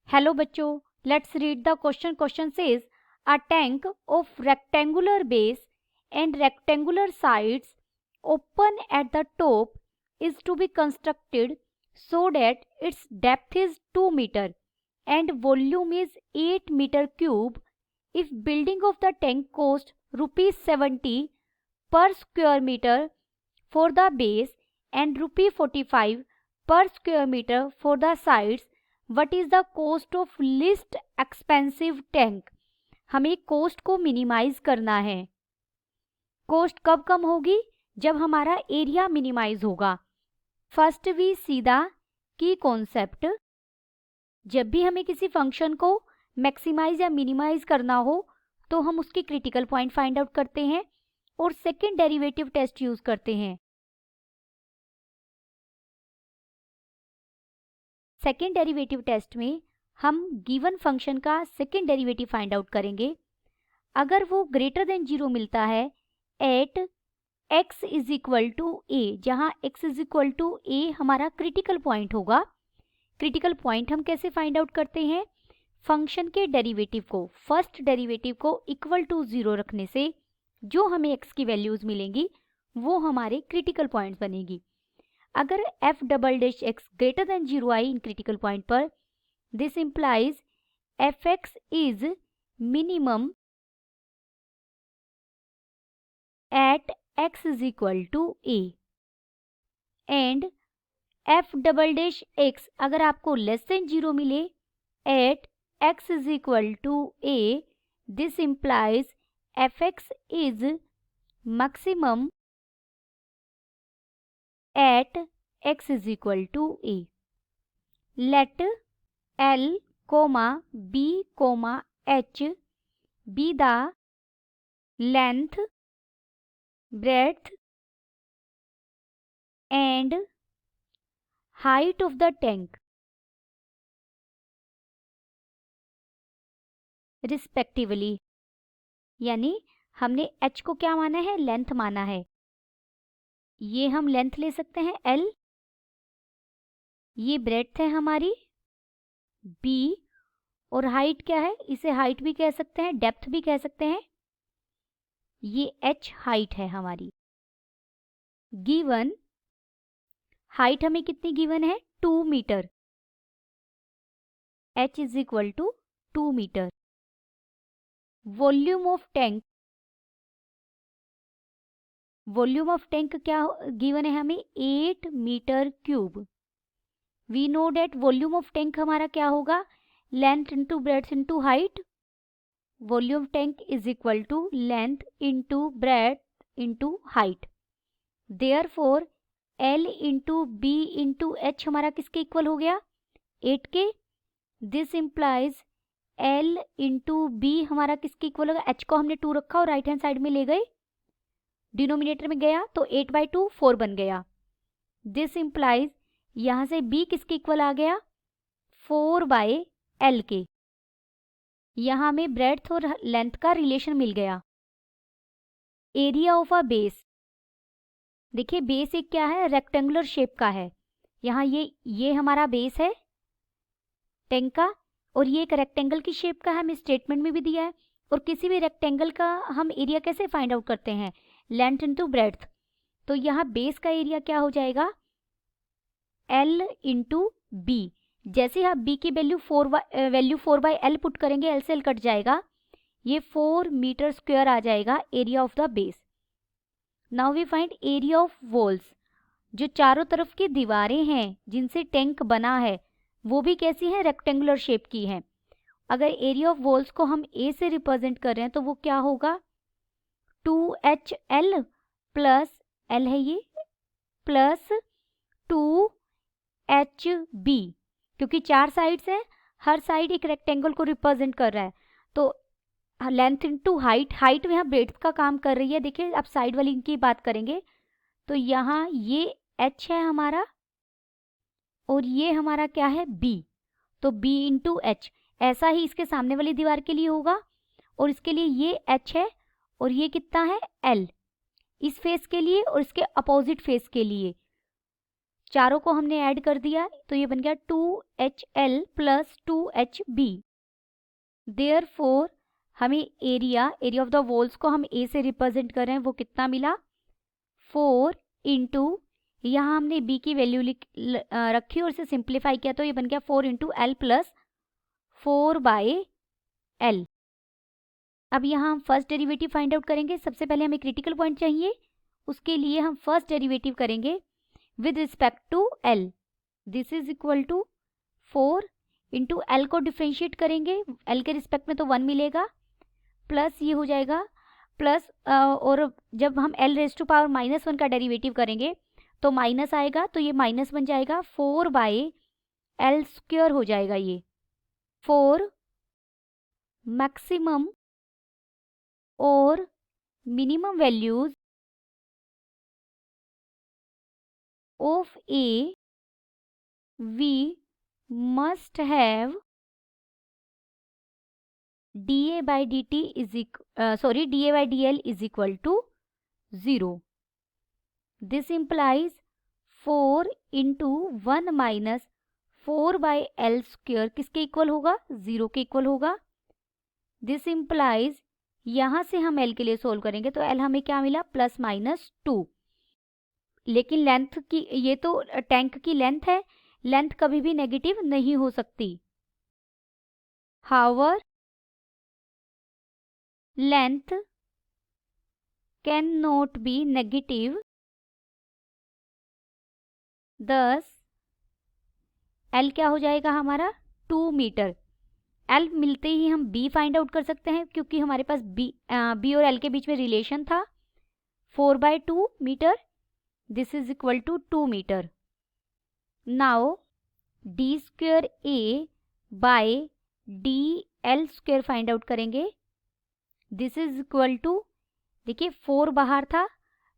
Hello बच्चों, let's read the question. Question says a tank of rectangular base and rectangular sides open at the top is to be constructed so that its depth is 2 meter and volume is 8 meter cube. If building of the tank cost rupees 70 per square meter for the base and rupee 45 per square meter for the sides, what is the cost of least expensive tank? हमें cost को minimise करना है. Cost कब कम होगी? जब हमारा area minimise होगा. First we see the key concept. जब भी हमें किसी फंक्शन को मैक्सिमाइज या मिनिमाइज करना हो तो हम उसकी क्रिटिकल पॉइंट फाइंड आउट करते हैं और सेकेंड डेरिवेटिव टेस्ट यूज करते हैं. सेकेंड डेरिवेटिव टेस्ट में हम गिवन फंक्शन का सेकेंड डेरिवेटिव फाइंड आउट करेंगे. अगर वो ग्रेटर देन 0 मिलता है at x is equal to A, जहाँ x is equal to A हमारा क्रिटिकल पॉइंट होगा. क्रिटिकल पॉइंट हम कैसे फाइंड आउट करते हैं? फंक्शन के डेरिवेटिव को, फर्स्ट डेरिवेटिव को इक्वल टू 0 रखने से जो हमें x की वैल्यूज मिलेंगी वो हमारे क्रिटिकल पॉइंट्स बनेगी. अगर f double dash x greater than 0 आई इन क्रिटिकल पॉइंट पर, this implies fx is minimum at x is equal to a and f double dash x अगर आपको लेस देन 0 मिले at x is equal to a, this implies fx is maximum at x is equal to a. Let L, B, H be the length, breadth and height of the tank respectively. यानी हमने h को क्या माना है? Length माना है. ये हम लेंथ ले सकते हैं L, ये ब्रेड्थ है हमारी B और हाइट क्या है? इसे हाइट भी कह सकते हैं, डेप्थ भी कह सकते हैं. ये h हाइट है हमारी. गिवन हाइट हमें कितनी गिवन है? 2 metre. h is equal to 2 metre. Volume of tank, volume of tank क्या गिवन है हमें? 8 metre cube. We know that volume of tank हमारा क्या होगा? Length into breadth into height. Volume tank is equal to length into breadth into height. Therefore L into B into H हमारा किसके इक्वल हो गया? 8 के. This implies L into B हमारा किसके इक्वल होगा? H को हमने 2 रखा और राइट हैंड साइड में ले गए, डिनोमिनेटर में गया तो 8/2 4 बन गया. दिस इंप्लाइज यहाँ से B किसके इक्वल आ गया? 4/L के. यहाँ हमें ब्रेड्थ और लेंथ का रिलेशन मिल गया. एरिया ऑफ अ बेस, देखिए बेस एक क्या है? रेक्टेंगुलर शेप का है. यहाँ ये हमारा बेस है टैंक का और ये एक रेक्टेंगल की शेप का है, हमें स्टेटमेंट में भी दिया है. और किसी भी रेक्टेंगल का हम एरिया कैसे फाइंड आउट करते हैं? Length into breadth. तो यहाँ बेस का एरिया क्या हो जाएगा? L into B. जैसे आप b की वैल्यू 4/L पुट करेंगे, L से L कट जाएगा, ये 4 मीटर स्क्वायर आ जाएगा area of the base. Now we find area of walls. जो चारों तरफ की दीवारें हैं जिनसे टैंक बना है वो भी कैसी है? रेक्टेंगुलर शेप की है. अगर एरिया ऑफ वॉल्स को हम A से रिप्रेजेंट कर रहे हैं तो वो क्या होगा? 2HL प्लस L है ये प्लस 2HB. क्योंकि 4 साइड्स हैं, हर साइड एक रेक्टेंगल को रिप्रेजेंट कर रहा है तो लेंथ इनटू हाइट, हाइट यहाँ ब्रेड्थ का काम कर रही है. देखिए अब साइड वाली की बात करेंगे तो यहाँ ये h है हमारा और ये हमारा क्या है? b. तो b इंटू h. ऐसा ही इसके सामने वाली दीवार के लिए होगा और इसके लिए ये h है और ये कितना है? l. इस फेस के लिए और इसके अपोजिट फेस के लिए चारों को हमने ऐड कर दिया तो ये बन गया 2HL प्लस 2HB। देयरफॉर हमें एरिया ऑफ द वॉल्स को हम ए से रिप्रेजेंट कर रहे हैं, वो कितना मिला 4 इंटू, यहाँ हमने बी की वैल्यू रखी और इसे सिंप्लीफाई किया तो ये बन गया 4 इंटू एल प्लस 4/L। अब यहाँ हम फर्स्ट डेरिवेटिव फाइंड आउट करेंगे। सबसे पहले हमें क्रिटिकल पॉइंट चाहिए, उसके लिए हम फर्स्ट डेरिवेटिव करेंगे with respect to L। This is equal to 4 into L को डिफ्रेंशिएट करेंगे, एल के रिस्पेक्ट में तो 1 मिलेगा, प्लस ये हो जाएगा प्लस और जब हम एल रेज टू पावर -1 का डेरिवेटिव करेंगे तो माइनस आएगा, तो ये माइनस बन जाएगा 4/L² हो जाएगा। ये 4 मैक्सिमम और minimum values of A V must have dA/dL is equal to 0. This implies 4 into 1 minus 4/L² किसके इक्वल होगा 0 के इक्वल होगा। This implies यहाँ से हम L के लिए सोल्व करेंगे तो L हमें क्या मिला +-2। लेकिन लेंथ की, ये तो टैंक की लेंथ है, लेंथ कभी भी नेगेटिव नहीं हो सकती। However, length cannot be negative, thus L क्या हो जाएगा हमारा 2 मीटर। L मिलते ही हम B फाइंड आउट कर सकते हैं क्योंकि हमारे पास B और L के बीच में रिलेशन था 4/2 metre. This is equal to 2 metre. Now d²A/dL² find out करेंगे। दिस इज इक्वल टू, देखिए 4 बाहर था,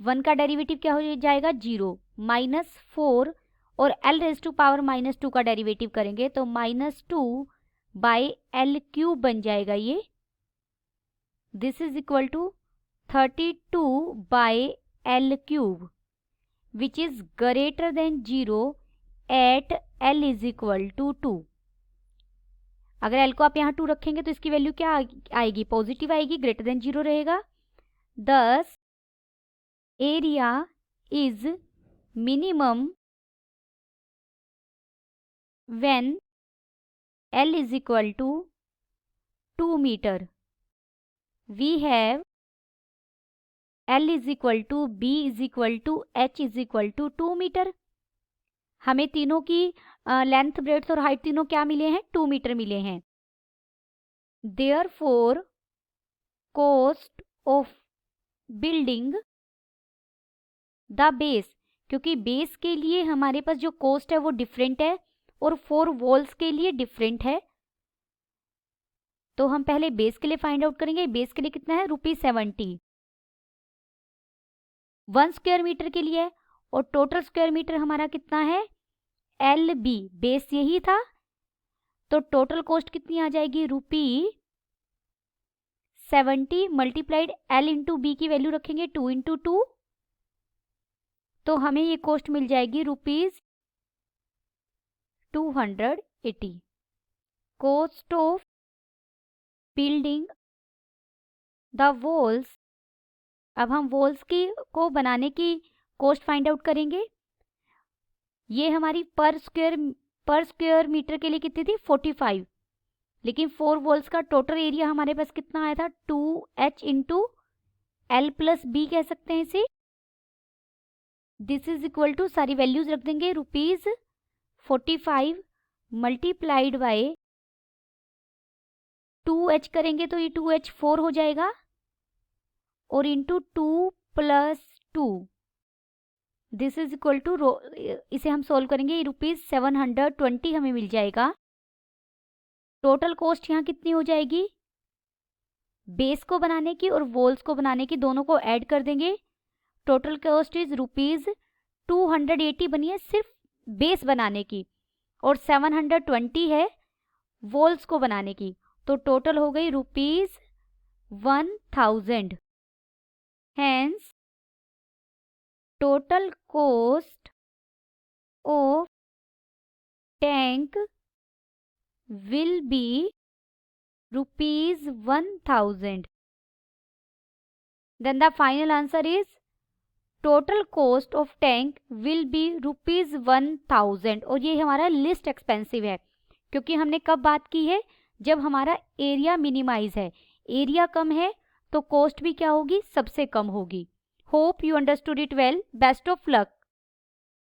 1 का डेरिवेटिव क्या हो जाएगा 0, -4 और L रेज टू पावर -2 का डेरिवेटिव करेंगे तो -2/L³ बन जाएगा ये। This is equal to 32/L³ which is greater than 0 at L is equal to 2। अगर L को आप यहाँ 2 रखेंगे तो इसकी वैल्यू क्या आएगी, पॉजिटिव आएगी, ग्रेटर देन 0 रहेगा। This area is minimum when L is equal to 2 metre. We have L is equal to B is equal to H is equal to 2 metre. हमें तीनों की लेंथ, ब्रेड्थ और height तीनों क्या मिले हैं 2 मीटर मिले हैं। Therefore cost of building the base, क्योंकि बेस के लिए हमारे पास जो कॉस्ट है वो डिफरेंट है और 4 वॉल्स के लिए डिफरेंट है, तो हम पहले बेस के लिए फाइंड आउट करेंगे। बेस के लिए कितना है ₹70 1 स्क्वायर मीटर के लिए, और टोटल स्क्वायर मीटर हमारा कितना है LB, बेस यही था, तो टोटल कॉस्ट कितनी आ जाएगी ₹70 मल्टीप्लाइड L इंटू B की वैल्यू रखेंगे 2 इंटू 2, तो हमें ये कॉस्ट मिल जाएगी ₹280। Cost of building the walls, अब हम वॉल्स को बनाने की कॉस्ट फाइंड आउट करेंगे। ये हमारी पर स्क्वायर मीटर के लिए कितनी थी 45, लेकिन 4 वॉल्स का टोटल एरिया हमारे पास कितना आया था 2H into L plus B कह सकते हैं इसे। दिस इज इक्वल टू, सारी वैल्यूज रख देंगे, ₹45 मल्टीप्लाइड बाय 2H करेंगे तो ये 2H 4 हो जाएगा, और into 2 + 2, this is equal to, इसे हम सोल्व करेंगे, ₹720 हमें मिल जाएगा। टोटल कॉस्ट यहाँ कितनी हो जाएगी, बेस को बनाने की और वॉल्स को बनाने की, दोनों को ऐड कर देंगे। टोटल कॉस्ट इज ₹280 बनी है सिर्फ बेस बनाने की, और 720 है वॉल्स को बनाने की, तो टोटल हो गई ₹1000। Hence, total cost of tank will be rupees 1000. Then the final answer is total cost of tank will be rupees 1000. और ये हमारा लिस्ट एक्सपेंसिव है क्योंकि हमने कब बात की है, जब हमारा एरिया मिनिमाइज है, एरिया कम है तो कॉस्ट भी क्या होगी, सबसे कम होगी. Hope you understood it well. Best of luck.